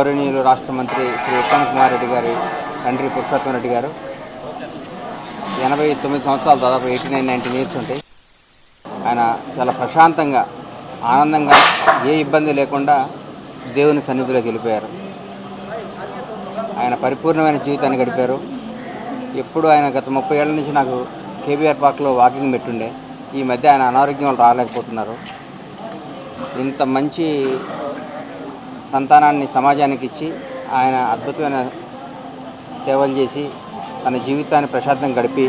గౌరవనీయులు రాష్ట్ర మంత్రి శ్రీ ఉత్తమ్ కుమార్ రెడ్డి గారి తండ్రి పురుషోత్తం రెడ్డి గారు 89 సంవత్సరాలు, దాదాపు 89-90 ఇయర్స్ ఉంటాయి. ఆయన చాలా ప్రశాంతంగా, ఆనందంగా, ఏ ఇబ్బంది లేకుండా దేవుని సన్నిధిలోకి వెళ్ళిపోయారు. ఆయన పరిపూర్ణమైన జీవితాన్ని గడిపారు. ఎప్పుడు ఆయన గత 30 ఏళ్ల నుంచి నాకు కేబీఆర్ పార్క్లో వాకింగ్ పెట్టుండే. ఈ మధ్య ఆయన అనారోగ్యం వల్ల రాలేకపోతున్నారు. ఇంత మంచి సంతానాన్ని సమాజానికి ఇచ్చి ఆయన అద్భుతమైన సేవలు చేసి తన జీవితాన్ని ప్రశాంతంగా గడిపి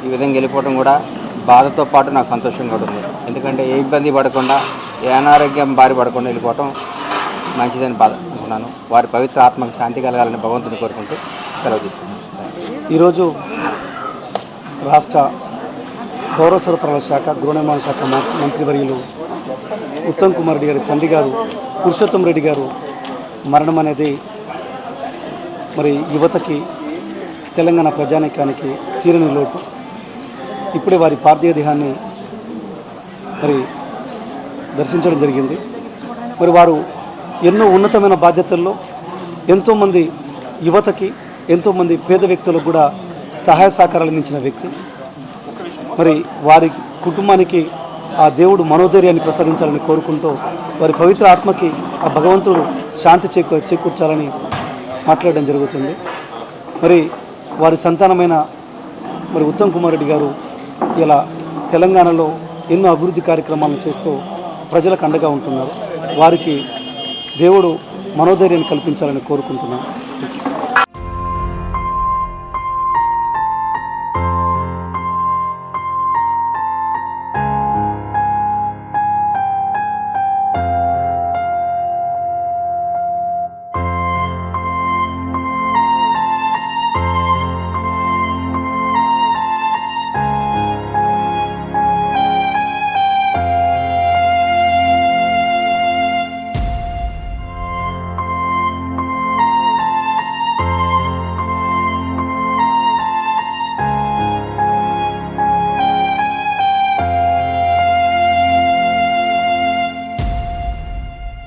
ఈ విధంగా వెళ్ళిపోవడం కూడా బాధతో పాటు నాకు సంతోషంగా ఉంటుంది. ఎందుకంటే ఏ ఇబ్బంది పడకుండా, ఏ అనారోగ్యం బారి పడకుండా వెళ్ళిపోవటం మంచిదని అనుకున్నాను. వారి పవిత్ర ఆత్మకు శాంతి కలగాలని భగవంతుని కోరుకుంటూ సెలవు తీసుకున్నాను. ఈరోజు రాష్ట్ర పౌర సరఫరాల శాఖ, గృహ నిర్మాణ శాఖ మంత్రివర్యులు ఉత్తమ్ కుమార్ రెడ్డి గారి తండ్రి గారు పురుషోత్తం రెడ్డి గారు మరణం అనేది మరి యువతకి, తెలంగాణ ప్రజానీకానికి తీరని లోటు. ఇప్పుడే వారి పార్థివ దేహాన్ని మరి దర్శించడం జరిగింది. మరి వారు ఎన్నో ఉన్నతమైన బాధ్యతల్లో ఎంతోమంది యువతకి, ఎంతోమంది పేద వ్యక్తులకు కూడా సహాయ సహకారాలు అందించిన వ్యక్తి. మరి వారి కుటుంబానికి ఆ దేవుడు మనోధైర్యాన్ని ప్రసాదించాలని కోరుకుంటూ, వారి పవిత్ర ఆత్మకి ఆ భగవంతుడు శాంతి చేకూర్చాలని మాట్లాడడం జరుగుతుంది. మరి వారి సంతానమైన మరి ఉత్తమ్ కుమార్ రెడ్డి గారు ఇలా తెలంగాణలో ఎన్నో అభివృద్ధి కార్యక్రమాలను చేస్తూ ప్రజలకు అండగా ఉంటున్నారు. వారికి దేవుడు మనోధైర్యాన్ని కల్పించాలని కోరుకుంటున్నాను.